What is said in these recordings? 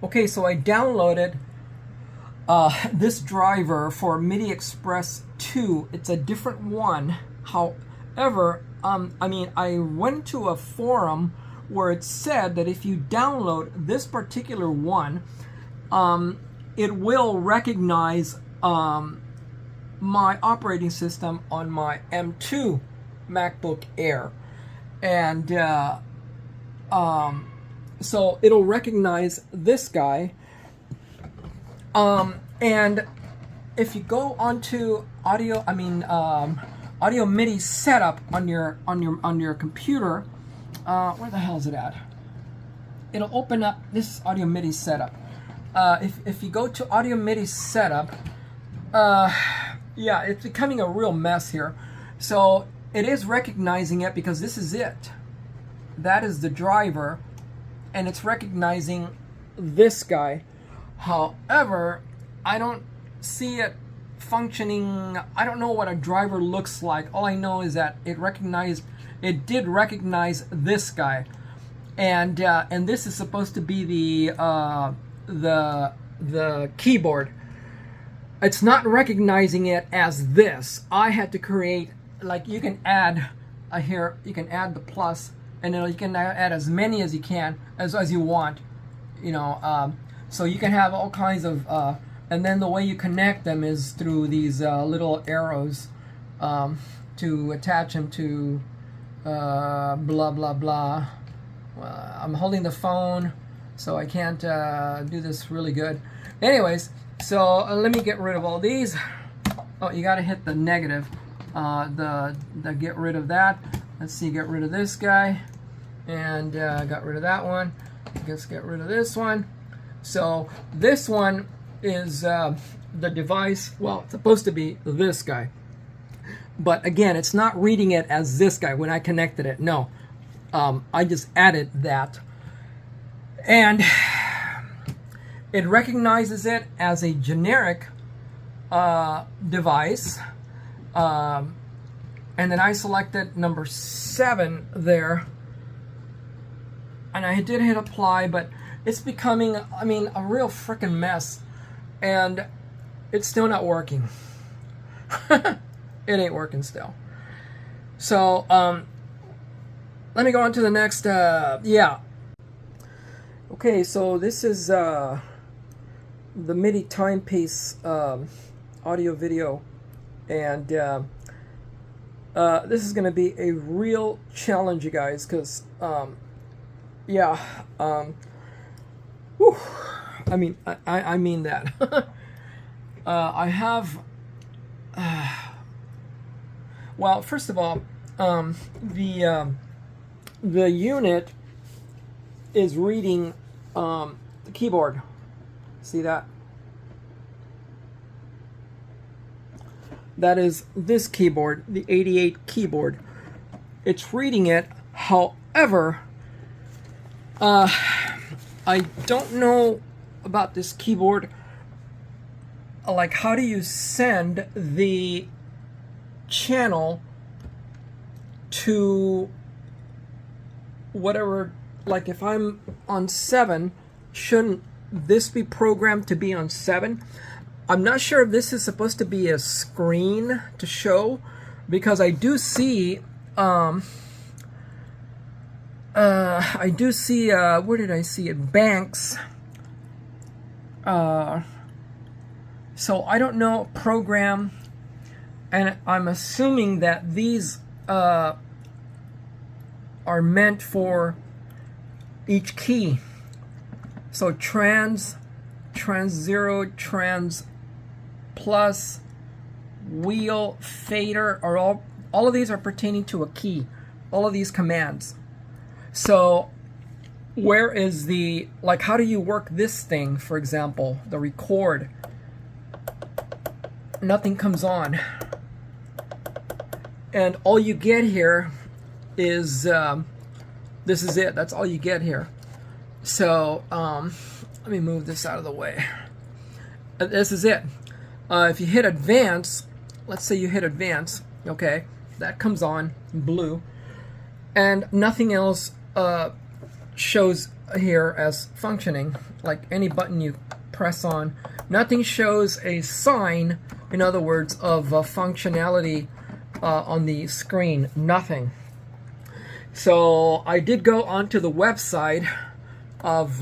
Okay, so I downloaded this driver for MIDI Express 2. It's a different one. However, I mean, I went to a forum where it said that if you download this particular one, it will recognize my operating system on my M2 MacBook Air. And so it'll recognize this guy. And if you go onto audio MIDI setup on your computer, where the hell is it at? It'll open up this audio MIDI setup. If you go to audio MIDI setup, yeah, it's becoming a real mess here. So it is recognizing it because this is it. That is the driver, and it's recognizing this guy. However, I don't see it functioning. I don't know what a driver looks like. All I know is that it did recognize this guy, and this is supposed to be the keyboard. It's not recognizing it as this. I had to create, like, you can add here, you can add the plus, and then you can add as many as you can, as you want, you know. So you can have all kinds of, and then the way you connect them is through these little arrows to attach them to blah blah blah. I'm holding the phone, so I can't do this really good. Anyways, so let me get rid of all these. Oh, you got to hit the negative. The get rid of that. Let's see, get rid of this guy, and got rid of that one. I guess get rid of this one. So this one is the device. Well, it's supposed to be this guy, but again, it's not reading it as this guy when I connected it. No, I just added that, and it recognizes it as a generic device, and then I selected number 7 there, and I did hit apply, but it's becoming, I mean, a real freaking mess, and it's still not working. It ain't working still. So let me go on to the next. Yeah. Okay, so this is the MIDI Timepiece audio video, and this is going to be a real challenge, you guys, because yeah, whew, I mean, I mean that. I have well, first of all, the unit is reading the keyboard. See that? That is this keyboard, the 88 keyboard. It's reading it. However, I don't know about this keyboard. Like, how do you send the channel to whatever? Like, if I'm on 7, shouldn't this be programmed to be on 7? I'm not sure if this is supposed to be a screen to show, because I do see where did I see it? Banks. So I don't know program, and I'm assuming that these are meant for each key. So trans 0, trans plus, wheel, fader, are all of these are pertaining to a key. All of these commands. So where is the, like, how do you work this thing, for example, the record? Nothing comes on, and all you get here is this is it. That's all you get here. So let me move this out of the way. This is it. If you hit advance, let's say you hit advance, okay, that comes on blue, and nothing else shows here as functioning, like any button you press on. Nothing shows a sign, in other words, of functionality on the screen. Nothing. So I did go onto the website of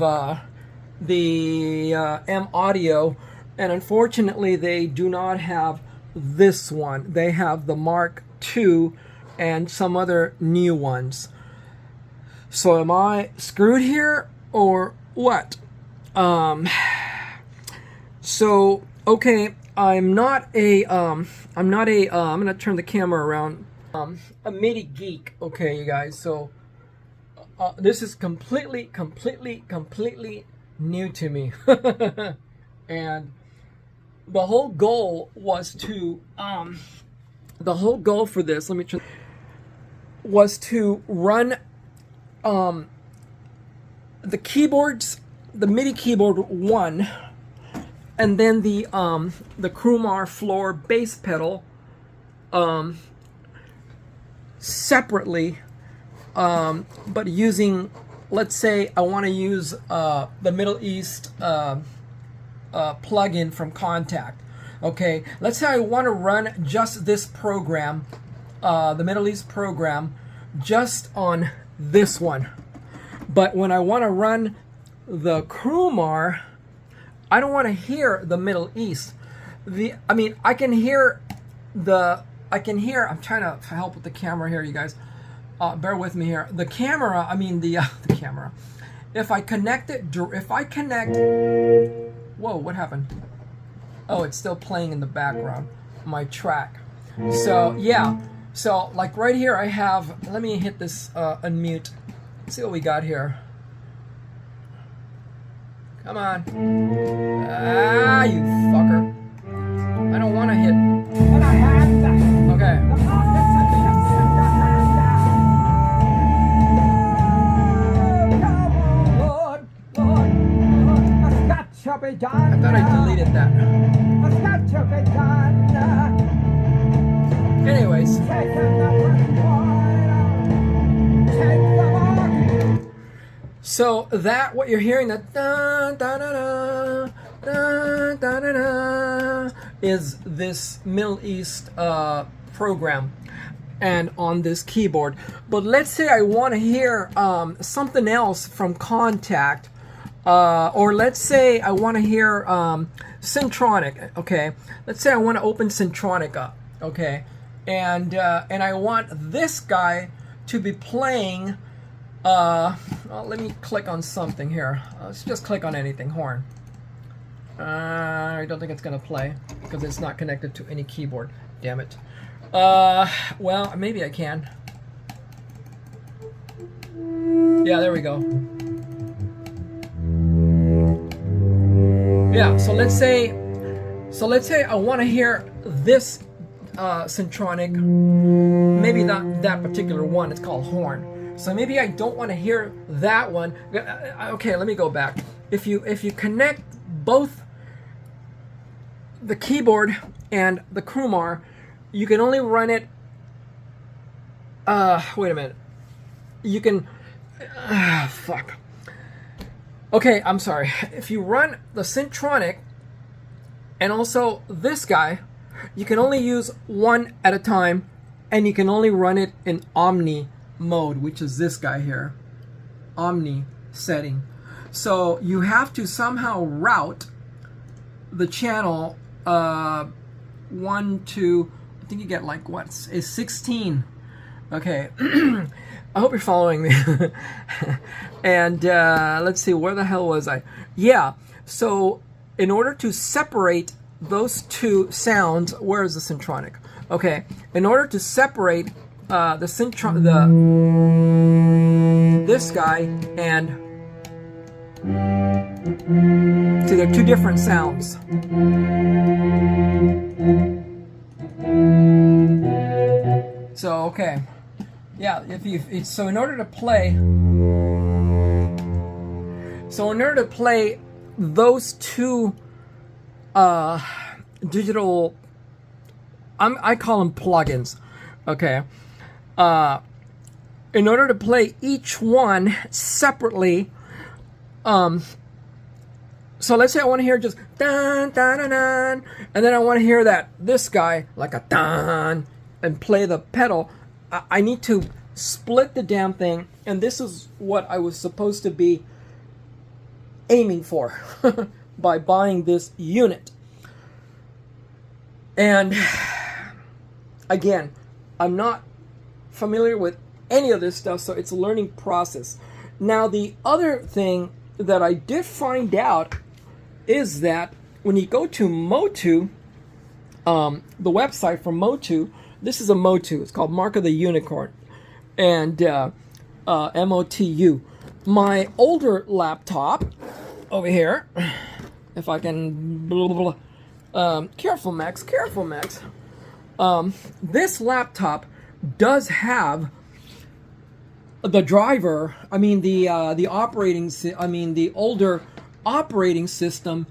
the MOTU, and unfortunately they do not have this one. They have the Mark II and some other new ones. So am I screwed here or what? So okay, I'm gonna turn the camera around. A MIDI geek, okay, you guys. So this is completely new to me. And the whole goal was to the whole goal for this, let me try, was to run the keyboards, the MIDI keyboard 1, and then the Crumar floor bass pedal separately, but using, let's say I want to use the Middle East plugin from Contact. Okay, let's say I want to run just this program, the Middle East program, just on this one. But when I want to run the Crumar, I don't want to hear the Middle East. I mean, I can hear, I'm trying to help with the camera here, you guys. Bear with me here. The camera, I mean the camera. If I connect it, whoa, what happened? Oh, it's still playing in the background, my track. So yeah, so like right here I have, let me hit this unmute. Let's see what we got here. Come on. Ah, you fucker. I don't want to hit. Okay. I thought I deleted that. Anyways. So that, what you're hearing, that da da da da da da da, is this Middle East program, and on this keyboard. But let's say I want to hear something else from Contact, or let's say I want to hear Syntronic. Okay, let's say I want to open Syntronic up. Okay, and I want this guy to be playing. Well, let me click on something here. Let's just click on anything. Horn. I don't think it's gonna play because it's not connected to any keyboard. Damn it. Well, maybe I can. Yeah, there we go. Yeah, so let's say I want to hear this Syntronic, maybe that particular one. It's called Horn. So maybe I don't want to hear that one. Okay, let me go back. If you connect both the keyboard and the Crumar, you can only run it. Wait a minute. You can. Fuck. Okay, I'm sorry. If you run the Syntronic and also this guy, you can only use one at a time, and you can only run it in Omni mode, which is this guy here, Omni setting. So you have to somehow route the channel 1 to, I think you get like what, is 16. Okay. I hope you're following me. And let's see, where the hell was I? Yeah, so in order to separate those two sounds, where is the Syntronic? Okay, in order to separate this guy and, see, they're two different sounds. So okay, yeah. So in order to play those two digital, I call them plugins. Okay. In order to play each one separately, So let's say I want to hear just dun dun dun dun, and then I want to hear this guy like a dun and play the pedal. I need to split the damn thing, and this is what I was supposed to be aiming for by buying this unit. And again, I'm not familiar with any of this stuff, so it's a learning process. Now, the other thing that I did find out is that when you go to MOTU, the website for MOTU, this is a MOTU, it's called Mark of the Unicorn, and MOTU. My older laptop over here, if I can, blah, blah, blah. Careful, Max, careful, Max. This laptop does have the driver, I mean the older operating system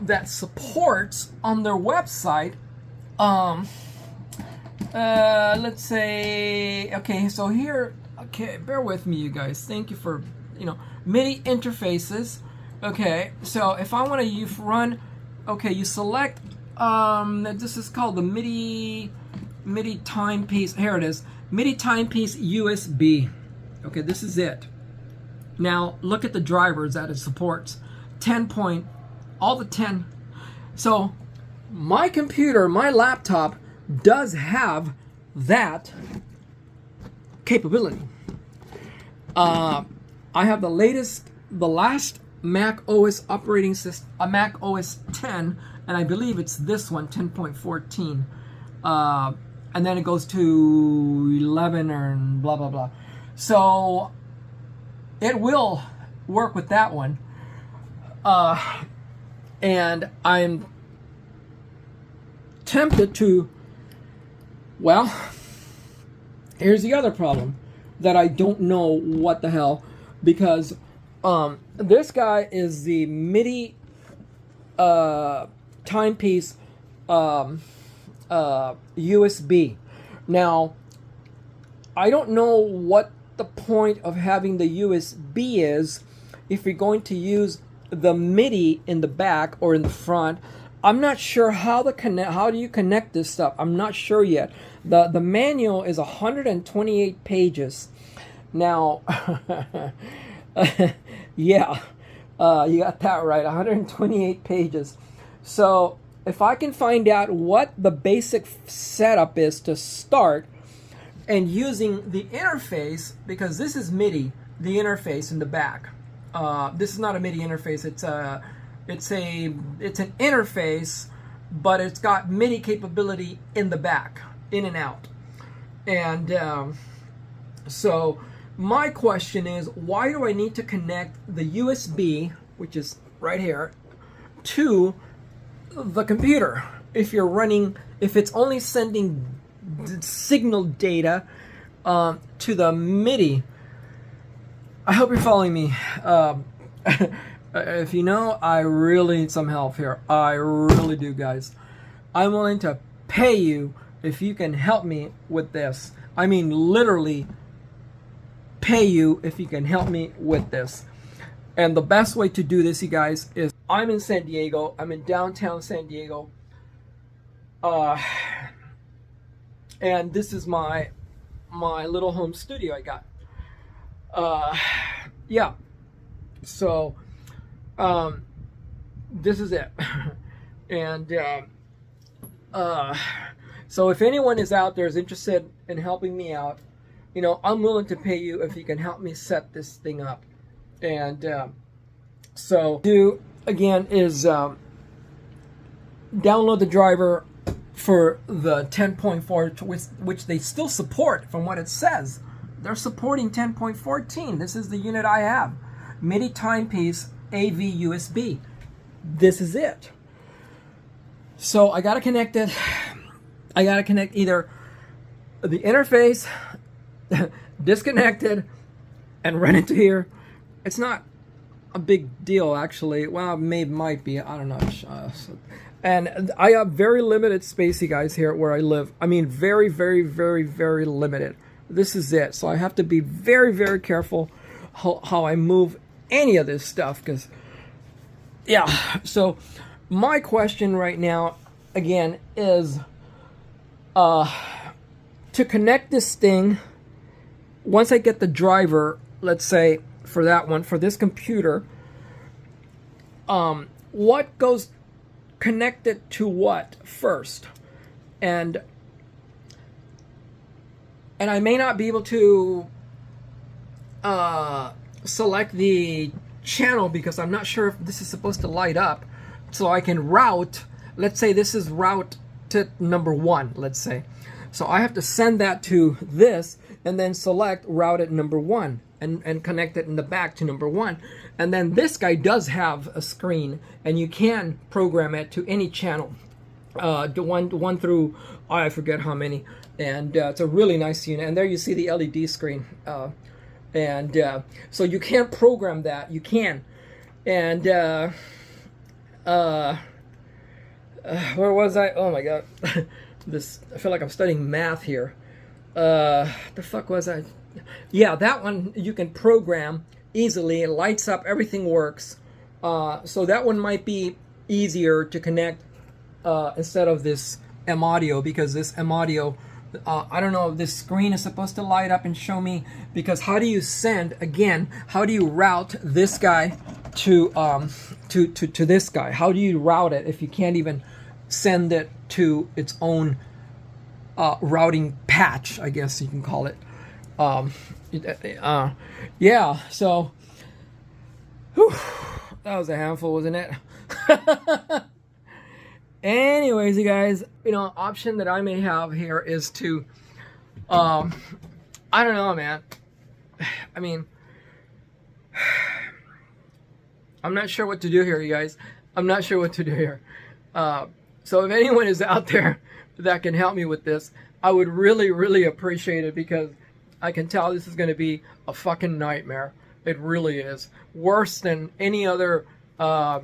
that supports on their website. Let's say, okay, so here, okay, bear with me, you guys. Thank you for, MIDI interfaces. Okay, so if I want to run, okay, you select, this is called the MIDI Timepiece. Here it is, MIDI Timepiece USB. Okay, this is it. Now look at the drivers that it supports. 10 point, all the 10. So my computer, my laptop does have that capability. I have the last Mac OS operating system, a Mac OS 10, and I believe it's this one, 10.14. And then it goes to 11 or blah, blah, blah. So it will work with that one. And I'm tempted to, well, here's the other problem, that I don't know what the hell, because this guy is the MIDI Timepiece USB. Now, I don't know what the point of having the USB is if you're going to use the MIDI in the back or in the front. I'm not sure how do you connect this stuff. I'm not sure yet. The manual is 128 pages. Now, yeah, you got that right, 128 pages. So if I can find out what the basic setup is to start, and using the interface, because this is MIDI, the interface in the back. This is not a MIDI interface. It's an interface, but it's got MIDI capability in the back, in and out. And so my question is, why do I need to connect the USB, which is right here, to the computer if it's only sending signal data to the MIDI? I hope you're following me. If you know, I really need some help here. I really do, guys. I'm willing to pay you if you can help me with this. I mean, literally pay you if you can help me with this. And the best way to do this, you guys, is I'm in San Diego. I'm in downtown San Diego. And this is my little home studio I got. Yeah. So, this is it. And, so if anyone is out there is interested in helping me out, I'm willing to pay you if you can help me set this thing up. And, so do again is, download the driver for the 10.4, which they still support from what it says. They're supporting 10.14. This is the unit I have. MIDI Timepiece AV USB. This is it. So I got to connect it. I got to connect either the interface, disconnect it, and run into here. It's not a big deal, actually. Well, might be. I don't know. And I have very limited space, you guys, here where I live. I mean, very, very, very, very limited. This is it. So I have to be very, very careful how I move any of this stuff, because yeah. So my question right now again is to connect this thing. Once I get the driver, let's say for that one, for this computer, what goes connected to what first? And I may not be able to select the channel because I'm not sure if this is supposed to light up, so I can route. Let's say this is route to number 1, let's say. So I have to send that to this and then select route at number 1 and connect it in the back to number 1. And then this guy does have a screen, and you can program it to any channel, one through I forget how many. And it's a really nice unit. And there you see the LED screen. So you can program that. You can. And where was I? Oh my god. I feel like I'm studying math here. The fuck was I? Yeah, that one you can program easily. It lights up, everything works. So that one might be easier to connect instead of this M-Audio, because this M-Audio, I don't know if this screen is supposed to light up and show me, because how do you send, again, how do you route this guy to this guy? How do you route it if you can't even send it to its own routing patch, I guess you can call it. Yeah, so whew, that was a handful, wasn't it? Anyways, you guys, option that I may have here is to I don't know, man. I mean, I'm not sure what to do here, you guys. I'm not sure what to do here. So if anyone is out there that can help me with this, I would really, really appreciate it, because I can tell this is going to be a fucking nightmare. It really is. Worse than any other, I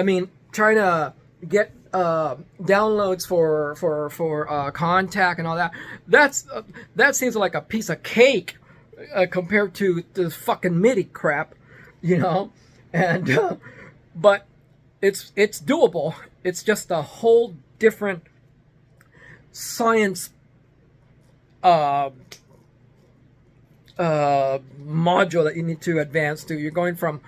mean, trying to get downloads for Contact and all that. That seems like a piece of cake compared to this fucking MIDI crap, and but it's doable. It's just a whole different science module that you need to advance to. You're going from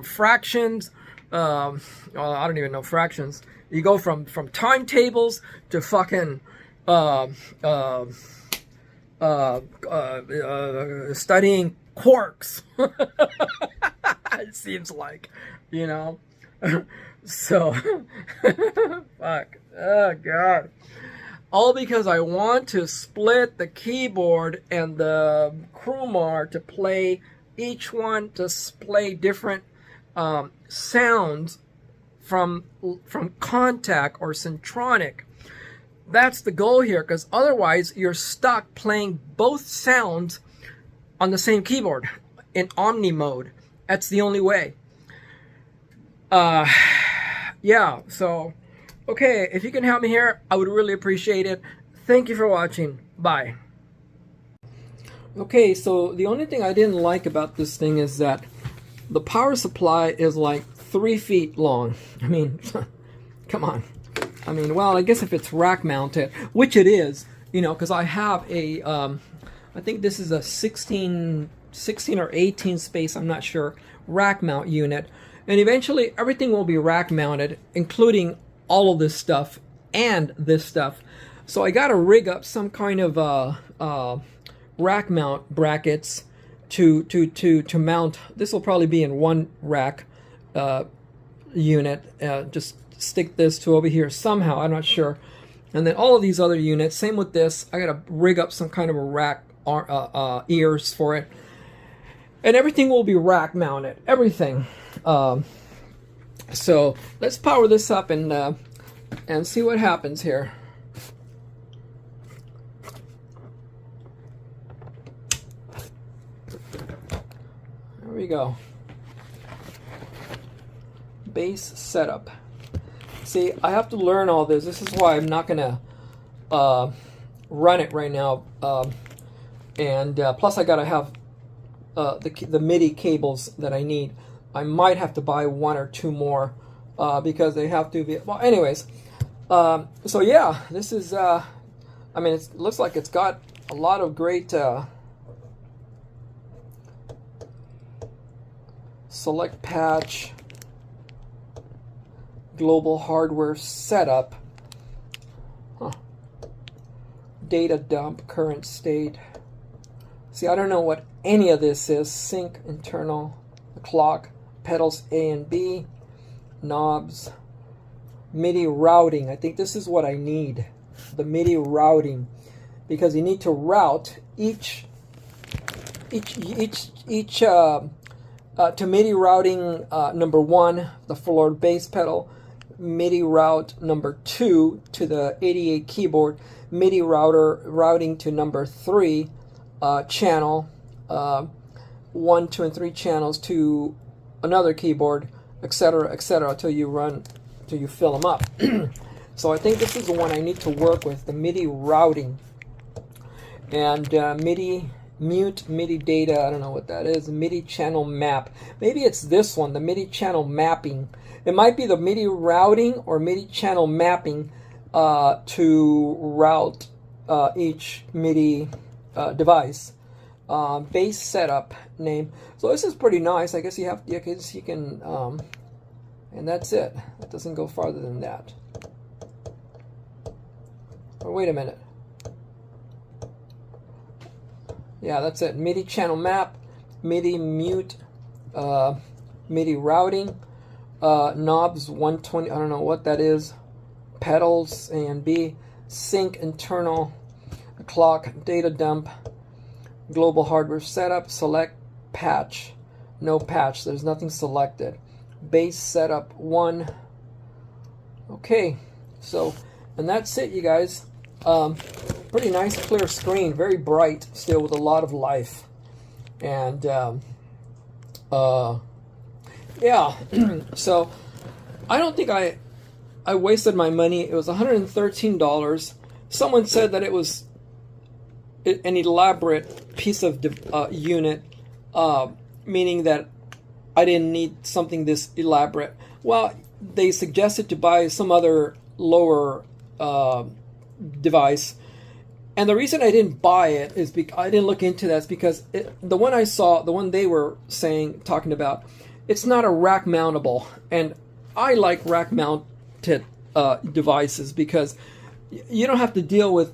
fractions. Well, I don't even know fractions. You go from timetables to fucking studying quarks. It seems like, so fuck. Oh god. All because I want to split the keyboard and the Crumar to play each one, to play different sounds from Contact or Centronic. That's the goal here, because otherwise you're stuck playing both sounds on the same keyboard in Omni mode. That's the only way. Yeah, so okay, if you can help me here, I would really appreciate it. Thank you for watching. Bye. Okay, so the only thing I didn't like about this thing is that the power supply is like 3 feet long. I mean, come on. I mean, well, I guess if it's rack mounted, which it is, because I have a, I think this is a 16 or 18 space, I'm not sure, rack mount unit. And eventually everything will be rack mounted, including all of this stuff and this stuff. So I got to rig up some kind of rack mount brackets to mount. This will probably be in one rack unit. Just stick this to over here somehow, I'm not sure. And then all of these other units, same with this. I got to rig up some kind of a rack ears for it. And everything will be rack mounted, everything. So let's power this up and see what happens here. There we go. Bass setup. See, I have to learn all this. This is why I'm not gonna run it right now. Plus I gotta have the MIDI cables that I need. I might have to buy 1 or 2 more because they have to be, well, anyways. So yeah, this is, I mean, it looks like it's got a lot of great select patch, global hardware setup, data dump, current state. See, I don't know what any of this is. Sync, internal, clock, pedals A and B, knobs, MIDI routing. I think this is what I need, the MIDI routing, because you need to route each to MIDI routing number 1, the floor bass pedal, MIDI route number 2 to the 88 keyboard, MIDI routing to number 3 channel, 1, 2, and 3 channels to another keyboard, etc., etc., till you fill them up. So I think this is the one I need to work with, the MIDI routing. And MIDI mute, MIDI data, I don't know what that is, MIDI channel map. Maybe it's this one, the MIDI channel mapping. It might be the MIDI routing or MIDI channel mapping to route each MIDI device. Base setup name. So this is pretty nice. I guess you can, and that's it. It doesn't go farther than that. Oh, wait a minute. Yeah, that's it. MIDI channel map, MIDI mute, MIDI routing, knobs 120, I don't know what that is, pedals A and B, sync, internal, clock, data dump, global hardware setup, select patch, no patch, there's nothing selected, base setup 1. Okay, so, and that's it, you guys. Pretty nice clear screen, very bright still with a lot of life. And yeah, so I don't think I wasted my money. It was $113. Someone said that it was an elaborate piece of unit, meaning that I didn't need something this elaborate. Well, they suggested to buy some other lower device, and the reason I didn't buy it is because I didn't look into that. Is because the one I saw, the one they were talking about, it's not a rack mountable, and I like rack mounted devices because you don't have to deal with,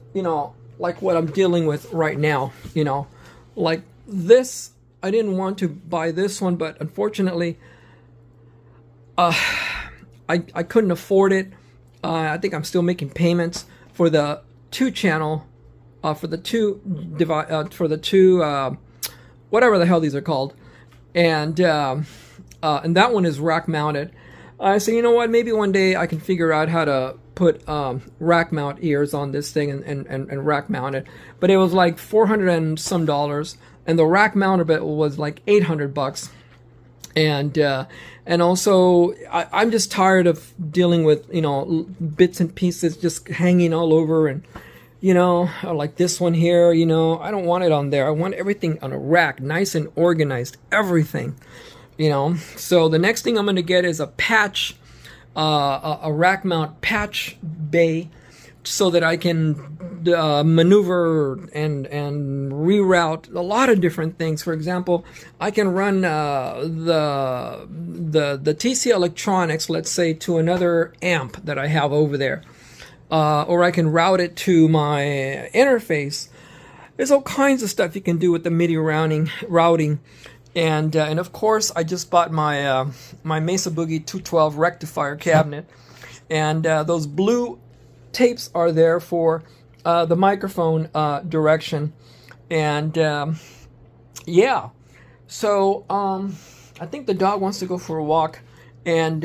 like what I'm dealing with right now. Like this, I didn't want to buy this one, but unfortunately, I couldn't afford it. I think I'm still making payments for the 2-channel, for the two whatever the hell these are called, and that one is rack mounted. So you know what? Maybe one day I can figure out how to put rack mount ears on this thing and rack mount it. But it was like $400 and some, and the rack mounted bit was like $800. And also I'm just tired of dealing with bits and pieces just hanging all over, and like this one here, I don't want it on there. I want everything on a rack, nice and organized, everything, So the next thing I'm going to get is a patch, a rack mount patch bay, so that I can maneuver and reroute a lot of different things. For example, I can run the TC electronics, let's say, to another amp that I have over there, or I can route it to my interface. There's all kinds of stuff you can do with the MIDI routing. And of course, I just bought my my Mesa Boogie 212 rectifier cabinet, and those blue tapes are there for the microphone direction. And yeah, so I think the dog wants to go for a walk. And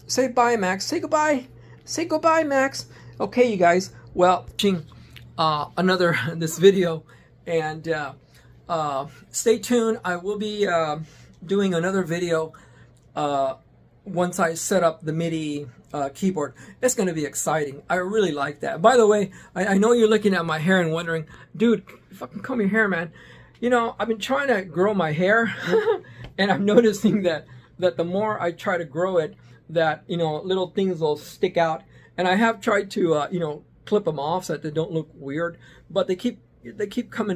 say bye, Max. Say goodbye. Say goodbye, Max. Okay, you guys. Well, another this video, and stay tuned. I will be doing another video once I set up the MIDI keyboard. It's going to be exciting. I really like that. By the way, I know you're looking at my hair and wondering, dude, fucking comb your hair, man. I've been trying to grow my hair, and I'm noticing that that the more I try to grow it, that, you know, little things will stick out. And I have tried to, you know, clip them off so that they don't look weird, but they keep coming